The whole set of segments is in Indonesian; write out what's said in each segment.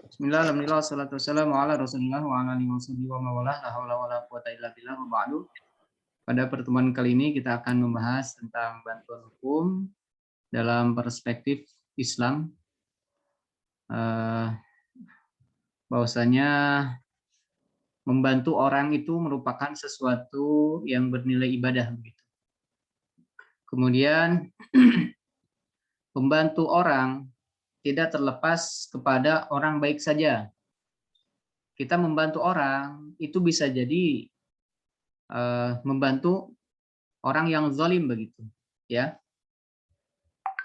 Bismillah, alhamdulillah, wassalatu wassalamu ala rasulillah wa ala alihi wa mawalah, la haula wa la quwata illa billah, wa ba'du. Pada pertemuan kali ini kita akan membahas tentang bantuan hukum dalam perspektif Islam. Bahwasanya membantu orang itu merupakan sesuatu yang bernilai ibadah begitu. Kemudian membantu orang tidak terlepas kepada orang baik saja. Kita membantu orang itu bisa jadi membantu orang yang zalim begitu, ya.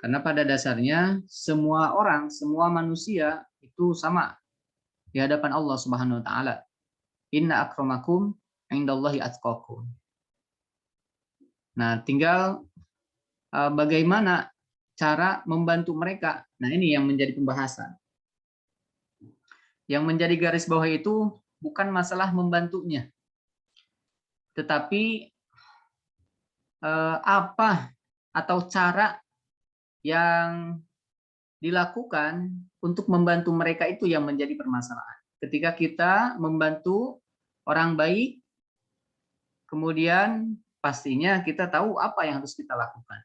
Karena pada dasarnya semua orang, semua manusia itu sama di hadapan Allah Subhanahu wa taala. Inna akramakum indallahi atqakum. Nah, tinggal bagaimana cara membantu mereka. Nah, ini yang menjadi pembahasan. Yang menjadi garis bawah itu bukan masalah membantunya, tetapi apa atau cara yang dilakukan untuk membantu mereka itu yang menjadi permasalahan. Ketika kita membantu orang baik, kemudian pastinya kita tahu apa yang harus kita lakukan.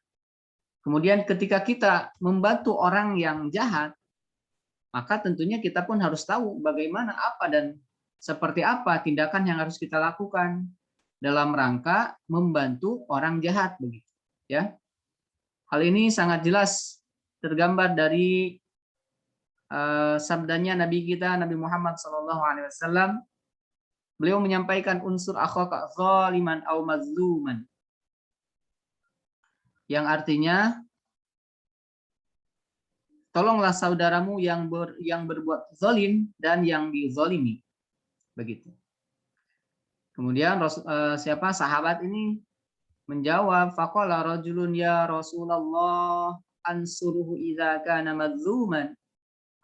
Kemudian ketika kita membantu orang yang jahat, maka tentunya kita pun harus tahu bagaimana apa dan seperti apa tindakan yang harus kita lakukan dalam rangka membantu orang jahat begitu, ya. Hal ini sangat jelas tergambar dari sabdanya Nabi kita Nabi Muhammad SAW. Beliau menyampaikan unsur akhaka zaliman au mazluman, yang artinya tolonglah saudaramu yang berbuat zalim dan yang dizalimi begitu. Kemudian siapa sahabat ini menjawab, faqala rajulun ya Rasulullah ansuruhu idza kana madzuman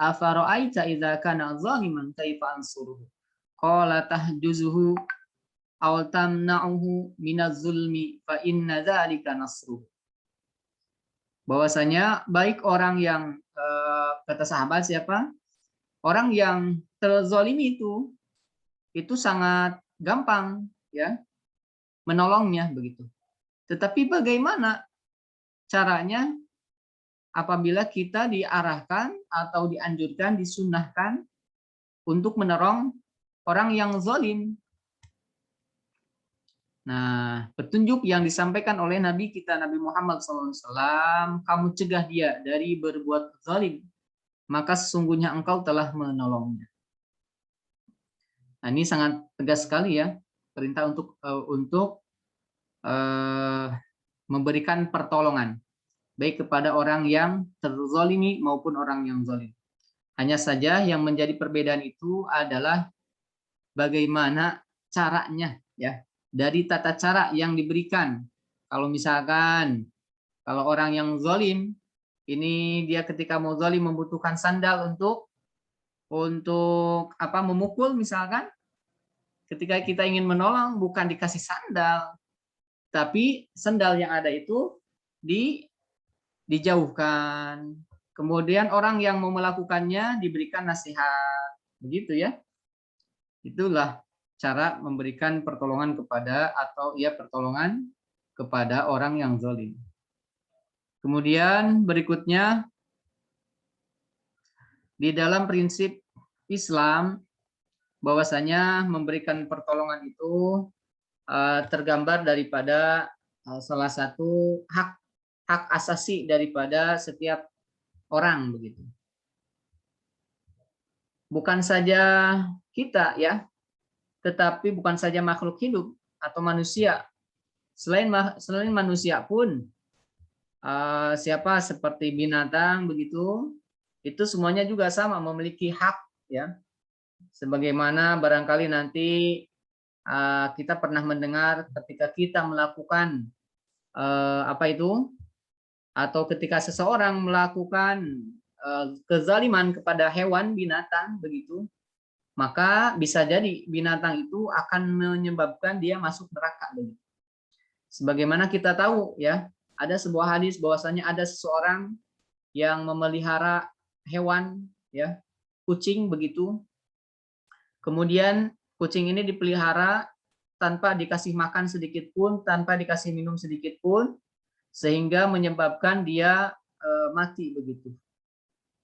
afara'aita idza kana zaliman kaifa ansuruhu qala tahjuzuhu aw tamna'uhu minaz zulmi fa inna dzalika nasruhu. Bahwasanya baik orang yang kata sahabat siapa? Orang yang terzalimi itu sangat gampang ya menolongnya begitu. Tetapi bagaimana caranya apabila kita diarahkan atau dianjurkan, disunnahkan untuk menolong orang yang zalim? Nah, petunjuk yang disampaikan oleh Nabi kita Nabi Muhammad SAW, kamu cegah dia dari berbuat zalim, maka sesungguhnya engkau telah menolongnya. Nah, ini sangat tegas sekali ya, perintah untuk memberikan pertolongan baik kepada orang yang terzalimi maupun orang yang zalim. Hanya saja yang menjadi perbedaan itu adalah bagaimana caranya ya, dari tata cara yang diberikan. Kalau misalkan kalau orang yang zalim ini dia ketika mau zalim membutuhkan sandal untuk apa memukul misalkan, ketika kita ingin menolong bukan dikasih sandal, tapi sandal yang ada itu dijauhkan. Kemudian orang yang mau melakukannya diberikan nasihat, begitu ya. Itulah cara memberikan pertolongan kepada pertolongan kepada orang yang zalim. Kemudian berikutnya di dalam prinsip Islam bahwasanya memberikan pertolongan itu tergambar daripada salah satu hak asasi daripada setiap orang begitu. Bukan saja kita ya, tetapi bukan saja makhluk hidup atau manusia. Selain manusia pun siapa seperti binatang begitu, itu semuanya juga sama memiliki hak ya. Sebagaimana barangkali nanti kita pernah mendengar ketika kita melakukan atau ketika seseorang melakukan kezaliman kepada hewan binatang begitu, maka bisa jadi binatang itu akan menyebabkan dia masuk neraka begitu. Sebagaimana kita tahu ya, ada sebuah hadis bahwasanya ada seseorang yang memelihara hewan ya, kucing begitu. Kemudian kucing ini dipelihara tanpa dikasih makan sedikit pun, tanpa dikasih minum sedikit pun, sehingga menyebabkan dia mati begitu.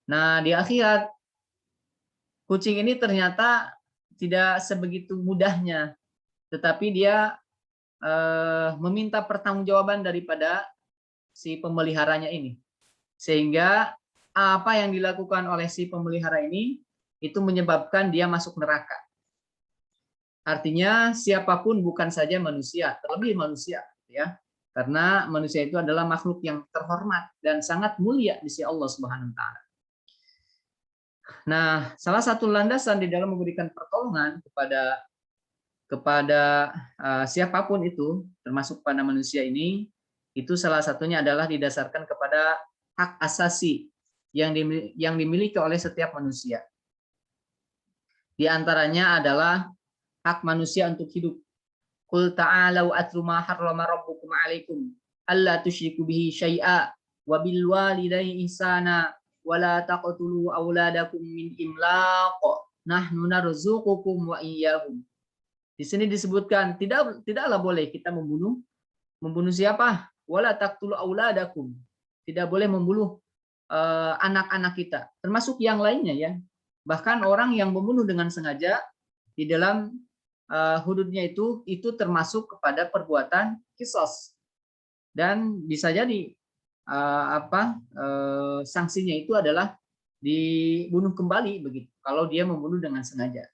Nah, di akhirat kucing ini ternyata tidak sebegitu mudahnya, tetapi dia meminta pertanggungjawaban daripada si pemeliharanya ini. Sehingga apa yang dilakukan oleh si pemelihara ini itu menyebabkan dia masuk neraka. Artinya siapapun bukan saja manusia, terlebih manusia ya. Karena manusia itu adalah makhluk yang terhormat dan sangat mulia di sisi Allah Subhanahu wa taala. Nah, salah satu landasan di dalam memberikan pertolongan kepada siapapun itu, termasuk pada manusia ini, itu salah satunya adalah didasarkan kepada hak asasi yang dimiliki oleh setiap manusia. Di antaranya adalah hak manusia untuk hidup. Qul ta'alau atlu ma harrama rabbukum 'alaikum alla tusyriku bihi syai'a wa bil walidayni ihsana wa la taqtulu auladakum min imlaq nahnu narzuqukum wa iyyahum. Di sini disebutkan tidaklah boleh kita membunuh siapa? Wala taqtulu auladakum. Tidak boleh membunuh anak-anak kita, termasuk yang lainnya ya. Bahkan orang yang membunuh dengan sengaja di dalam hududnya itu termasuk kepada perbuatan qisas. Dan bisa jadi sanksinya itu adalah dibunuh kembali begitu kalau dia membunuh dengan sengaja.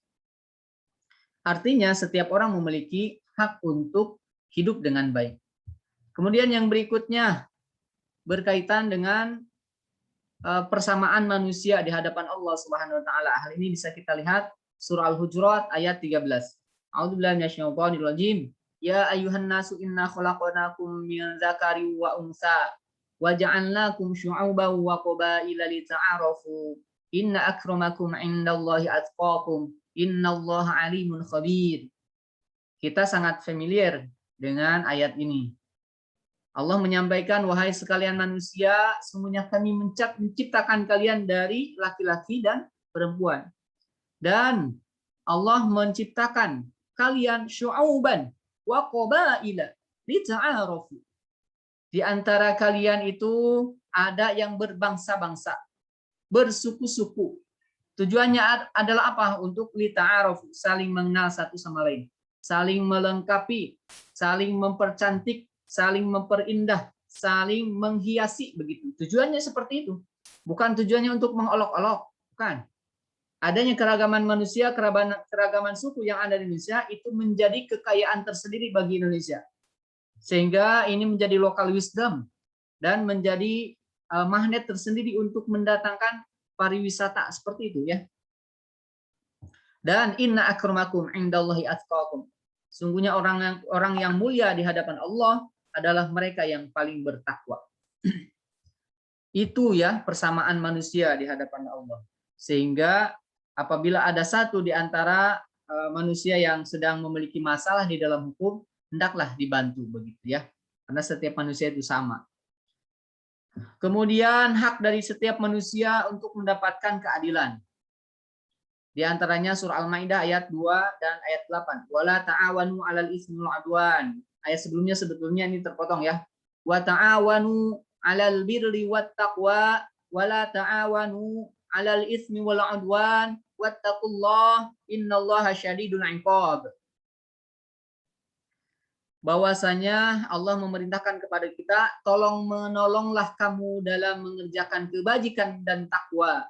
Artinya setiap orang memiliki hak untuk hidup dengan baik. Kemudian yang berikutnya berkaitan dengan persamaan manusia di hadapan Allah Subhanahu wa taala. Hal ini bisa kita lihat surah Al-Hujurat ayat 13. A'udzubillahi minasyaitonir rajim. Ya ayyuhan nasu inna khalaqnakum min dzakari wa unsa wa ja'alnakum syu'uban wa qabaila lita'arafu. Inna akramakum 'indallahi atqakum. Innallaha 'alimun khabir. Kita sangat familiar dengan ayat ini. Allah menyampaikan, wahai sekalian manusia, sesungguhnya kami menciptakan kalian dari laki-laki dan perempuan. Dan Allah menciptakan kalian syu'uban wa qabaila lita'arafu. Di antara kalian itu ada yang berbangsa-bangsa, bersuku-suku. Tujuannya adalah apa? Untuk lita'arafu, saling mengenal satu sama lain, saling melengkapi, saling mempercantik, saling memperindah, saling menghiasi begitu. Tujuannya seperti itu. Bukan tujuannya untuk mengolok-olok, bukan. Adanya keragaman manusia, keragaman suku yang ada di Indonesia itu menjadi kekayaan tersendiri bagi Indonesia. Sehingga ini menjadi local wisdom dan menjadi magnet tersendiri untuk mendatangkan pariwisata seperti itu ya. Dan inna akramakum indallahi atqakum. Sungguhnya orang yang mulia di hadapan Allah adalah mereka yang paling bertakwa. Itu ya persamaan manusia di hadapan Allah. Sehingga apabila ada satu di antara manusia yang sedang memiliki masalah di dalam hukum, hendaklah dibantu begitu ya. Karena setiap manusia itu sama. Kemudian hak dari setiap manusia untuk mendapatkan keadilan. Di antaranya surah Al-Maidah ayat 2 dan ayat 8. Wala ta'awanu 'alal itsmi wal 'udwan. Ayat sebelumnya sebetulnya ini terpotong ya. Wa ta'awanu 'alal birri wat taqwa wala ta'awanu 'alal itsmi wal 'udwan wattaqullaha innallaha syadidul 'iqab. Bahwasanya Allah memerintahkan kepada kita, tolong menolonglah kamu dalam mengerjakan kebajikan dan takwa.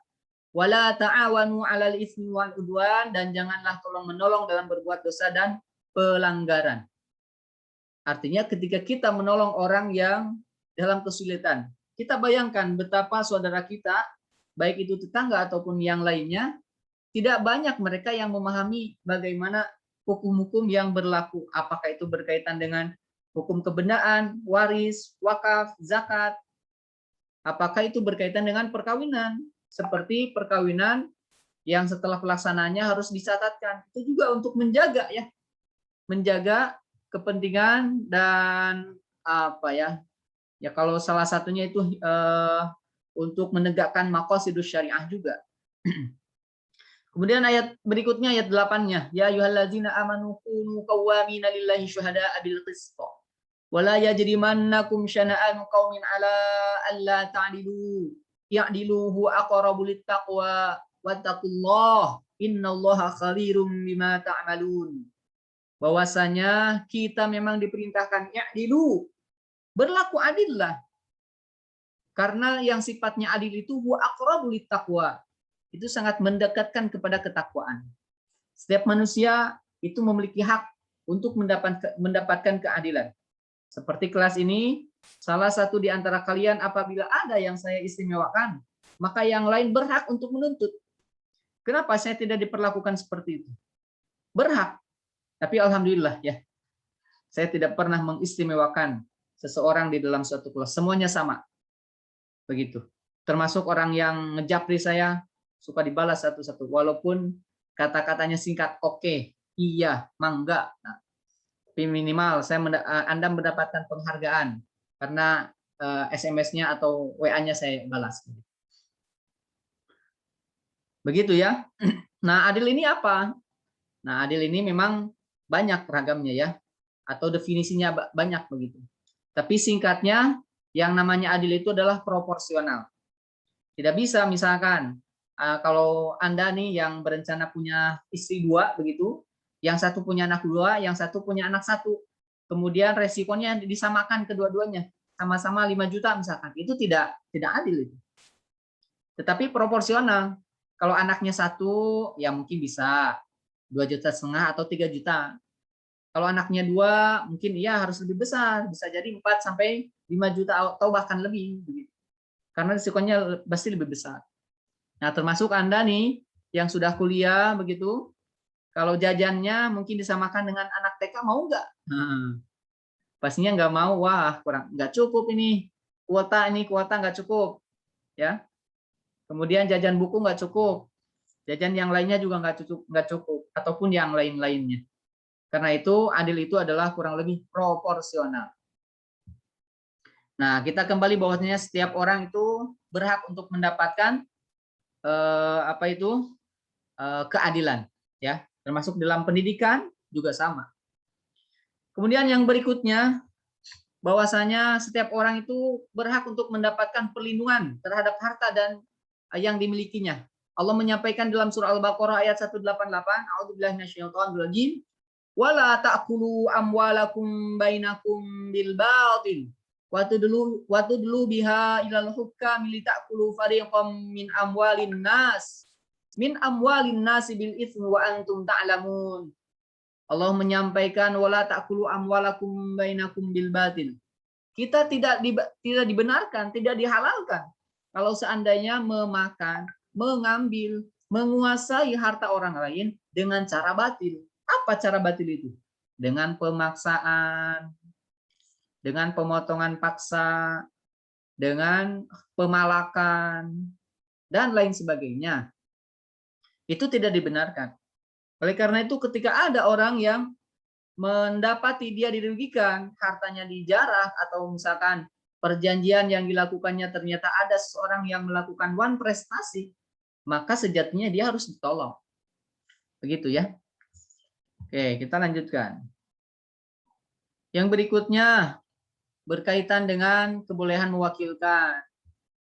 Wala ta'awanu 'alal itsmi wal 'udwan, dan janganlah tolong menolong dalam berbuat dosa dan pelanggaran. Artinya ketika kita menolong orang yang dalam kesulitan, kita bayangkan betapa saudara kita, baik itu tetangga ataupun yang lainnya, tidak banyak mereka yang memahami bagaimana hukum-hukum yang berlaku. Apakah itu berkaitan dengan hukum kebendaan, waris, wakaf, zakat. Apakah itu berkaitan dengan perkawinan, seperti perkawinan yang setelah pelaksanaannya harus dicatatkan. Itu juga untuk menjaga ya, menjaga kepentingan dan apa ya? Ya kalau salah satunya itu untuk menegakkan maqasidus syariah juga. Kemudian ayat berikutnya ayat 8-nya, ya ayyuhallazina amanu kunu qawwamina lillahi syuhada'a bil qist. Wala yajrimannakum syana'anu qaumin ala alla ta'dilu. Ya'dilu huwa aqrabu littaqwa wattaqullah innallaha khabirum bima ta'malun. Bahwasanya kita memang diperintahkan ya'dilu, berlaku adillah. Karena yang sifatnya adil itu huwa aqrabu littaqwa. Itu sangat mendekatkan kepada ketakwaan. Setiap manusia itu memiliki hak untuk mendapatkan keadilan. Seperti kelas ini, salah satu di antara kalian apabila ada yang saya istimewakan, maka yang lain berhak untuk menuntut. Kenapa saya tidak diperlakukan seperti itu? Berhak. Tapi alhamdulillah ya, saya tidak pernah mengistimewakan seseorang di dalam suatu kelas. Semuanya sama. Begitu. Termasuk orang yang ngejapri saya, suka dibalas satu-satu. Walaupun kata-katanya singkat, oke, iya, mangga. Nah, tapi minimal Anda mendapatkan penghargaan karena SMS-nya atau WA-nya saya balas. Begitu ya. Nah, adil ini apa? Nah, adil ini memang banyak ragamnya ya, atau definisinya banyak begitu. Tapi singkatnya, yang namanya adil itu adalah proporsional. Tidak bisa misalkan kalau Anda nih yang berencana punya istri 2 begitu, yang satu punya anak 2, yang satu punya anak 1. Kemudian resikonya disamakan kedua-duanya, sama-sama 5 juta misalkan. Itu tidak adil itu. Tetapi proporsional. Kalau anaknya 1 ya mungkin bisa 2,5 juta atau 3 juta. Kalau anaknya 2 mungkin iya harus lebih besar, bisa jadi 4 sampai 5 juta atau bahkan lebih begitu. Karena risikonya pasti lebih besar. Nah, termasuk Anda nih yang sudah kuliah begitu, kalau jajannya mungkin disamakan dengan anak TK, mau nggak? Pastinya nggak mau. Wah, kurang, nggak cukup ini kuota nggak cukup, ya. Kemudian jajan buku nggak cukup, jajan yang lainnya juga nggak cukup, ataupun yang lain-lainnya. Karena itu adil itu adalah kurang lebih proporsional. Nah, kita kembali bahwasanya setiap orang itu berhak untuk mendapatkan keadilan, ya, termasuk dalam pendidikan juga sama. Kemudian yang berikutnya, bahwasanya setiap orang itu berhak untuk mendapatkan perlindungan terhadap harta dan yang dimilikinya. Allah menyampaikan dalam surah Al-Baqarah ayat 188, A'udzubillahi minasyaitonir rajim, wala ta'kulu amwalakum bainakum bil batil wa tudlu biha ilal hukam litakulu fariqam min amwalin nas bil itsmi wa antum ta'lamun. Allah menyampaikan wala ta'kulu amwalakum bainakum bil batil. Kita tidak dibenarkan, tidak dihalalkan kalau seandainya memakan, mengambil, menguasai harta orang lain dengan cara batil. Apa cara batil itu? Dengan pemaksaan, dengan pemotongan paksa, dengan pemalakan, dan lain sebagainya. Itu tidak dibenarkan. Oleh karena itu ketika ada orang yang mendapati dia dirugikan, hartanya dijarah, atau misalkan perjanjian yang dilakukannya ternyata ada seseorang yang melakukan prestasi, maka sejatinya dia harus ditolong. Begitu ya. Oke, kita lanjutkan. Yang berikutnya berkaitan dengan kebolehan mewakilkan.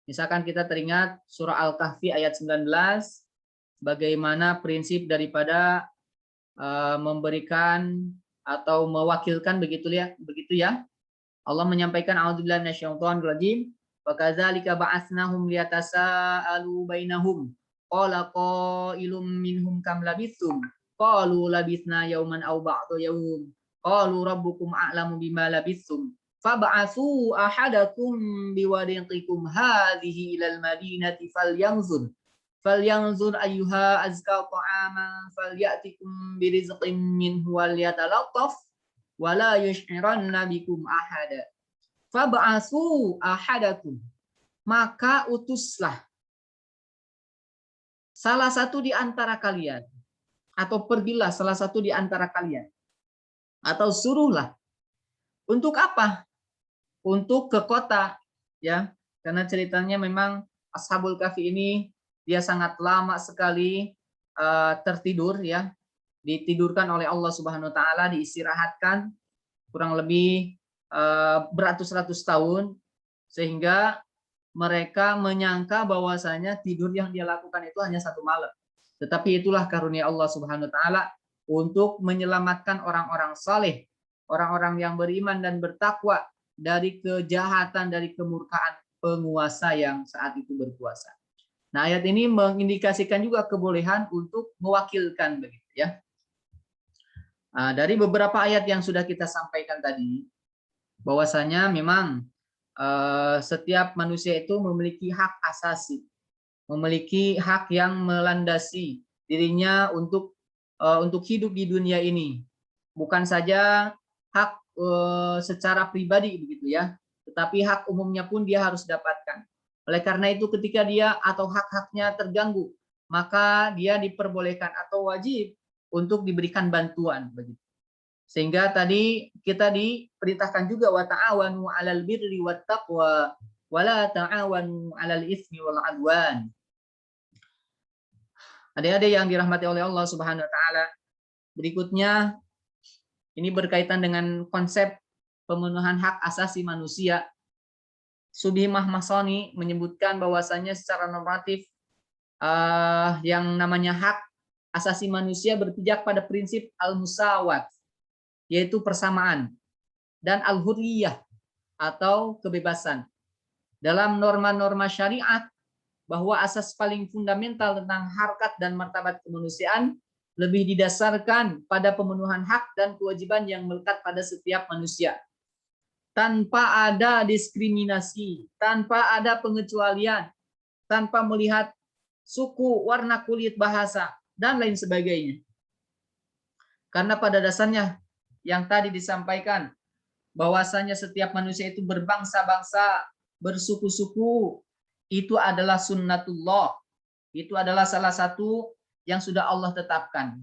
Misalkan kita teringat surah Al-Kahfi ayat 19, bagaimana prinsip daripada memberikan atau mewakilkan begitu ya. Allah menyampaikan a'udzubillahi minasyaitonir rajim, wa kadzalika ba'atsnahum liyatasaalu bainahum qala qailum minhum kam labithum qalu labithna yawman aw ba'da yawm qalu rabbukum a'lamu bima labithum fab'atsu ahadakum biwadiqikum hadhihi ilal madinati falyanzur ayyuha azka ta'aman falyatikum birizqin minhu walyatalattaf wala yush'iranna bikum ahada. Fab'atsu ahadakum. Maka utuslah salah satu di antara kalian, atau pergilah salah satu di antara kalian, atau suruhlah. Untuk apa? Untuk ke kota, ya. Karena ceritanya memang Ashabul Kahfi ini dia sangat lama sekali tertidur ya, ditidurkan oleh Allah Subhanahu wa taala, diistirahatkan kurang lebih beratus-ratus tahun, sehingga mereka menyangka bahwasanya tidur yang dia lakukan itu hanya 1 malam. Tetapi itulah karunia Allah Subhanahu wa taala untuk menyelamatkan orang-orang saleh, orang-orang yang beriman dan bertakwa dari kejahatan, dari kemurkaan penguasa yang saat itu berkuasa. Nah, ayat ini mengindikasikan juga kebolehan untuk mewakilkan begitu ya. Dari beberapa ayat yang sudah kita sampaikan tadi, bahwasanya memang setiap manusia itu memiliki hak asasi, memiliki hak yang melandasi dirinya untuk hidup di dunia ini. Bukan saja hak secara pribadi begitu ya, tetapi hak umumnya pun dia harus dapatkan. Oleh karena itu ketika dia atau hak-haknya terganggu, maka dia diperbolehkan atau wajib untuk diberikan bantuan begitu. Sehingga tadi kita diperintahkan juga wa ta'awanu 'alal birri wat taqwa wa la ta'awanu 'alal itsmi wal 'udwan. Adik-adik yang dirahmati oleh Allah Subhanahu wa taala, berikutnya ini berkaitan dengan konsep pemenuhan hak asasi manusia. Subhi Mahmasani menyebutkan bahwasanya secara normatif yang namanya hak asasi manusia berpijak pada prinsip al-musawat, yaitu persamaan, dan al-hurriyah atau kebebasan. Dalam norma-norma syariat, bahwa asas paling fundamental tentang harkat dan martabat kemanusiaan lebih didasarkan pada pemenuhan hak dan kewajiban yang melekat pada setiap manusia. Tanpa ada diskriminasi, tanpa ada pengecualian, tanpa melihat suku, warna kulit, bahasa, dan lain sebagainya. Karena pada dasarnya yang tadi disampaikan, bahwasanya setiap manusia itu berbangsa-bangsa, bersuku-suku, itu adalah sunnatullah. Itu adalah salah satu yang sudah Allah tetapkan.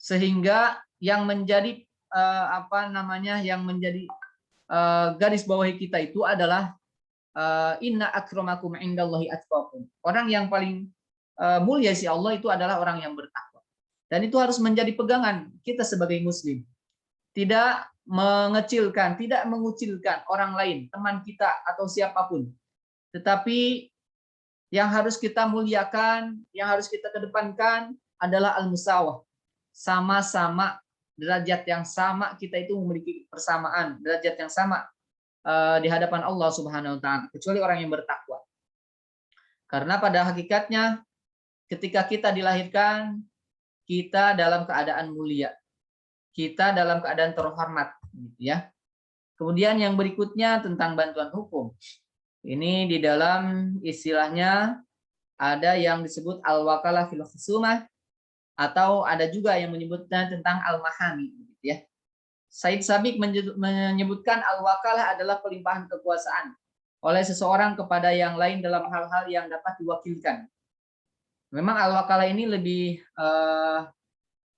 Sehingga yang menjadi garis bawahi kita itu adalah inna akramakum indallahi atqakum. Orang yang paling mulia si Allah itu adalah orang yang bertakwa. Dan itu harus menjadi pegangan kita sebagai muslim. Tidak mengecilkan, tidak mengucilkan orang lain, teman kita atau siapapun. Tetapi yang harus kita muliakan, yang harus kita kedepankan adalah al-musawah. Sama-sama, derajat yang sama, kita itu memiliki persamaan, derajat yang sama di hadapan Allah Subhanahu wa taala, kecuali orang yang bertakwa. Karena pada hakikatnya ketika kita dilahirkan, kita dalam keadaan mulia. Kita dalam keadaan terhormat gitu ya. Kemudian yang berikutnya tentang bantuan hukum. Ini di dalam istilahnya ada yang disebut al-wakalah fil khusumah, atau ada juga yang menyebutnya tentang al-mahami gitu ya. Said Sabiq menyebutkan al-wakalah adalah pelimpahan kekuasaan oleh seseorang kepada yang lain dalam hal-hal yang dapat diwakilkan. Memang al-wakalah ini lebih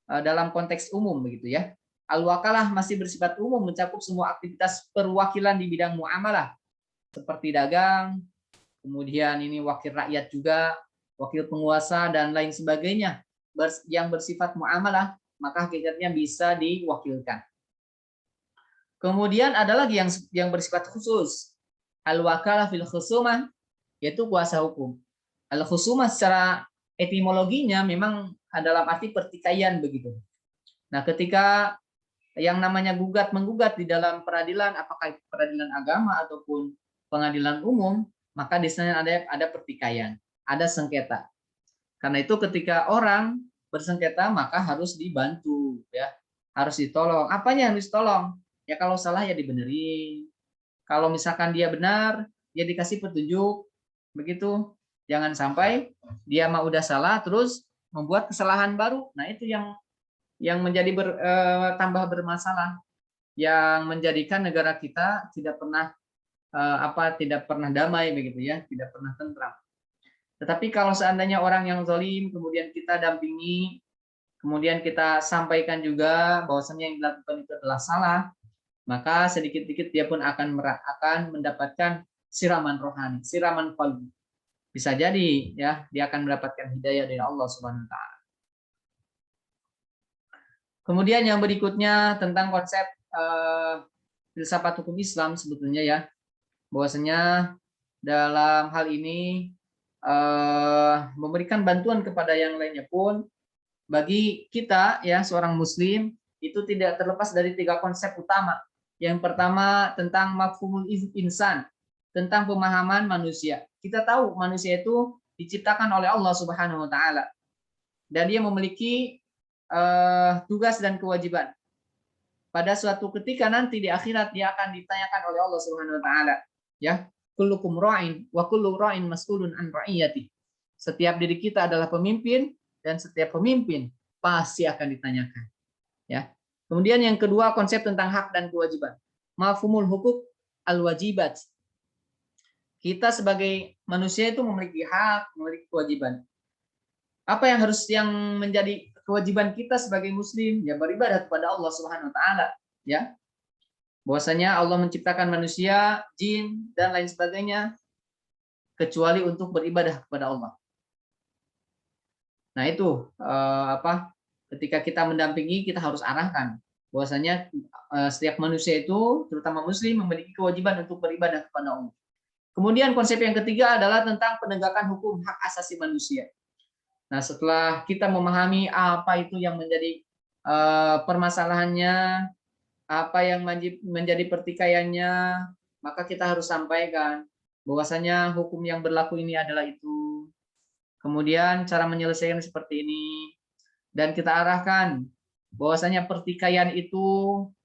dalam konteks umum begitu ya. Al-wakalah masih bersifat umum, mencakup semua aktivitas perwakilan di bidang muamalah seperti dagang, kemudian ini wakil rakyat juga, wakil penguasa dan lain sebagainya yang bersifat muamalah, maka hakikatnya bisa diwakilkan. Kemudian ada lagi yang bersifat khusus, al-wakalah fil khusumah, yaitu kuasa hukum. Al-khusumah secara etimologinya memang dalam arti pertikaian begitu. Nah, ketika yang namanya gugat-menggugat di dalam peradilan, apakah itu peradilan agama ataupun pengadilan umum, maka di sana ada pertikaian, ada sengketa. Karena itu ketika orang bersengketa maka harus dibantu ya, harus ditolong. Apanya yang harus ditolong? Ya kalau salah ya dibenerin. Kalau misalkan dia benar, dia dikasih petunjuk. Begitu. Jangan sampai dia mah udah salah terus membuat kesalahan baru. Nah, itu yang menjadi tambah bermasalah, yang menjadikan negara kita tidak pernah damai begitu ya, tidak pernah tentram. Tetapi kalau seandainya orang yang zalim kemudian kita dampingi, kemudian kita sampaikan juga bahwasanya yang dilakukan itu adalah salah, maka sedikit-sedikit dia pun akan mendapatkan siraman rohani, siraman qalbi. bisa jadi ya dia akan mendapatkan hidayah dari Allah Subhanahu wa taala. Kemudian yang berikutnya tentang konsep filsafat hukum Islam sebetulnya ya, bahwasanya dalam hal ini memberikan bantuan kepada yang lainnya pun bagi kita ya seorang muslim itu tidak terlepas dari 3 konsep utama. Yang pertama tentang mafhumul insan, tentang pemahaman manusia. Kita tahu manusia itu diciptakan oleh Allah Subhanahu wa taala dan dia memiliki tugas dan kewajiban. Pada suatu ketika nanti di akhirat dia akan ditanyakan oleh Allah Subhanahu wa taala, ya. Kullukum ra'in wa kullu ra'in mas'ulun an ra'iyati. Setiap diri kita adalah pemimpin dan setiap pemimpin pasti akan ditanyakan, ya. Kemudian yang kedua konsep tentang hak dan kewajiban. Mafhumul hukuk al-wajibat. Kita sebagai manusia itu memiliki hak, memiliki kewajiban. Apa yang menjadi kewajiban kita sebagai muslim? Ya beribadah kepada Allah Subhanahu wa taala, ya. Bahwasanya Allah menciptakan manusia, jin dan lain sebagainya kecuali untuk beribadah kepada Allah. Nah, itu ketika kita mendampingi kita harus arahkan bahwasanya setiap manusia itu terutama muslim memiliki kewajiban untuk beribadah kepada Allah. Kemudian konsep yang ketiga adalah tentang penegakan hukum hak asasi manusia. Nah, setelah kita memahami apa itu yang menjadi permasalahannya, apa yang menjadi pertikaiannya, maka kita harus sampaikan bahwasanya hukum yang berlaku ini adalah itu. Kemudian cara menyelesaikan seperti ini dan kita arahkan bahwasanya pertikaian itu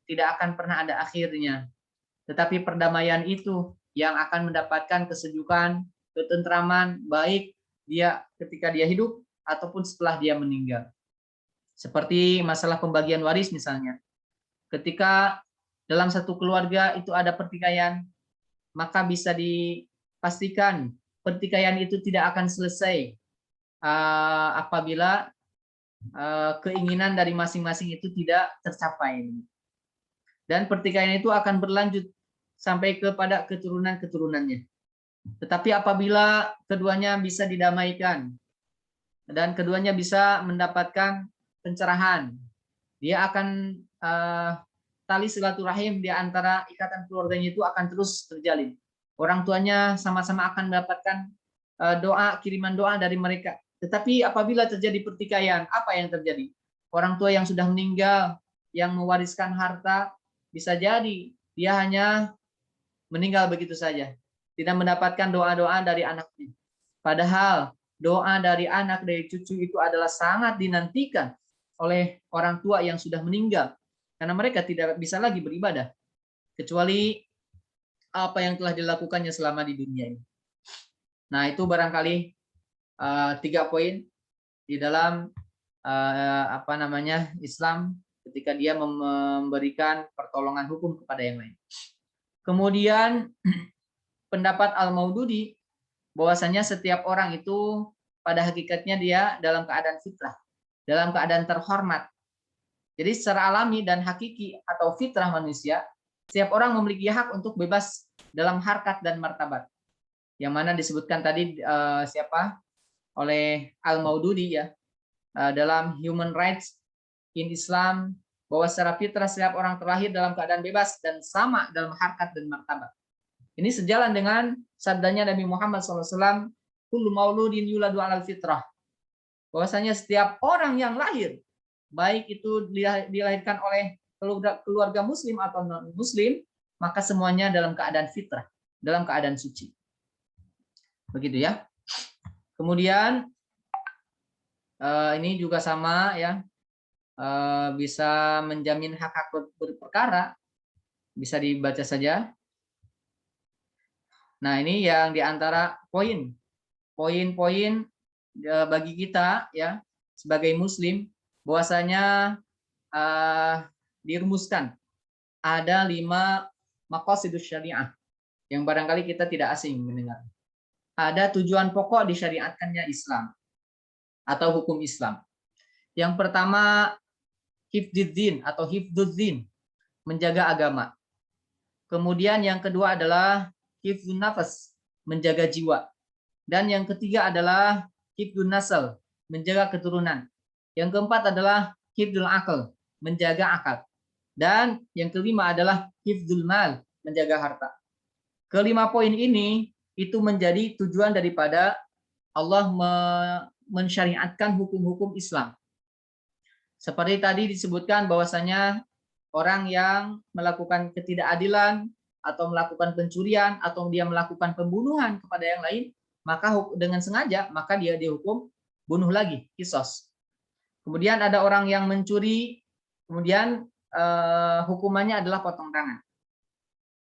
tidak akan pernah ada akhirnya. Tetapi perdamaian itu yang akan mendapatkan kesejukan, ketentraman baik dia ketika dia hidup ataupun setelah dia meninggal. Seperti masalah pembagian waris misalnya. Ketika dalam satu keluarga itu ada pertikaian, maka bisa dipastikan pertikaian itu tidak akan selesai apabila keinginan dari masing-masing itu tidak tercapai. Dan pertikaian itu akan berlanjut sampai kepada keturunan-keturunannya. Tetapi apabila keduanya bisa didamaikan dan keduanya bisa mendapatkan pencerahan, dia akan tali silaturahim di antara ikatan keluarganya itu akan terus terjalin. Orang tuanya sama-sama akan mendapatkan kiriman doa dari mereka. Tetapi apabila terjadi pertikaian, apa yang terjadi? Orang tua yang sudah meninggal, yang mewariskan harta, bisa jadi dia hanya meninggal begitu saja. Tidak mendapatkan doa-doa dari anaknya. Padahal doa dari anak, dari cucu itu adalah sangat dinantikan oleh orang tua yang sudah meninggal. Karena mereka tidak bisa lagi beribadah. Kecuali apa yang telah dilakukannya selama di dunia ini. Nah, itu barangkali 3 poin di dalam Islam ketika dia memberikan pertolongan hukum kepada yang lain. Kemudian pendapat Al-Maududi bahwasanya setiap orang itu pada hakikatnya dia dalam keadaan fitrah, dalam keadaan terhormat. Jadi secara alami dan hakiki atau fitrah manusia, setiap orang memiliki hak untuk bebas dalam harkat dan martabat. Yang mana disebutkan tadi oleh Al-Maududi ya dalam Human Rights in Islam, bahwa secara fitrah setiap orang terlahir dalam keadaan bebas dan sama dalam harkat dan martabat. Ini sejalan dengan sabdanya Nabi Muhammad SAW, kullu mauludin yuladu alal fitrah. Bahwasanya setiap orang yang lahir, baik itu dilahirkan oleh keluarga muslim atau non muslim, maka semuanya dalam keadaan fitrah, dalam keadaan suci. Begitu ya. Kemudian ini juga sama ya, bisa menjamin hak-hak berperkara, bisa dibaca saja. Nah, ini yang diantara poin-poin bagi kita ya sebagai muslim, bahwasanya dirumuskan ada 5 maqasidus syariah yang barangkali kita tidak asing mendengar. Ada tujuan pokok disyariatkannya Islam atau hukum Islam. Yang pertama hifdzuddin atau hifdzuddin, menjaga agama. Kemudian yang kedua adalah hifdzun nafas, menjaga jiwa. Dan yang ketiga adalah hifdzun nasl, menjaga keturunan. Yang keempat adalah hifdzul akal, menjaga akal. Dan yang kelima adalah hifdzul mal, menjaga harta. Kelima poin ini itu menjadi tujuan daripada Allah mensyariatkan hukum-hukum Islam. Seperti tadi disebutkan bahwasanya orang yang melakukan ketidakadilan atau melakukan pencurian atau dia melakukan pembunuhan kepada yang lain, maka dengan sengaja maka dia dihukum bunuh lagi, kisos. Kemudian ada orang yang mencuri, kemudian hukumannya adalah potong tangan.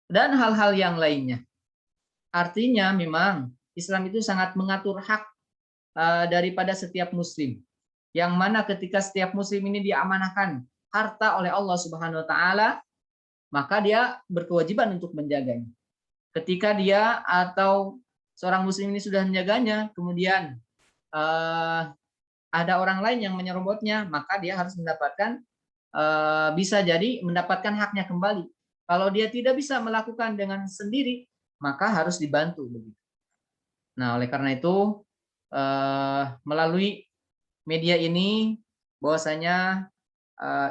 Dan hal-hal yang lainnya. Artinya memang Islam itu sangat mengatur hak daripada setiap muslim. Yang mana ketika setiap muslim ini diamanahkan harta oleh Allah Subhanahu wa taala, maka dia berkewajiban untuk menjaganya. Ketika dia atau seorang muslim ini sudah menjaganya, kemudian ada orang lain yang menyerobotnya, maka dia harus mendapatkan bisa jadi mendapatkan haknya kembali. Kalau dia tidak bisa melakukan dengan sendiri, maka harus dibantu. Nah, oleh karena itu melalui media ini bahwasanya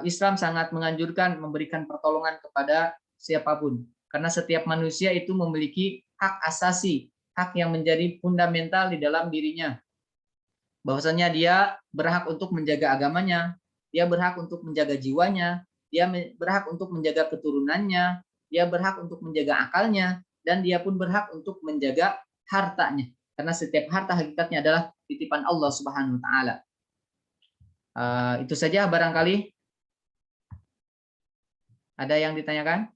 Islam sangat menganjurkan memberikan pertolongan kepada siapapun, karena setiap manusia itu memiliki hak asasi, hak yang menjadi fundamental di dalam dirinya. Bahwasanya dia berhak untuk menjaga agamanya, dia berhak untuk menjaga jiwanya, dia berhak untuk menjaga keturunannya, dia berhak untuk menjaga akalnya, dan dia pun berhak untuk menjaga hartanya. Karena setiap harta hakikatnya adalah titipan Allah Subhanahu wa taala. Itu saja barangkali. Ada yang ditanyakan?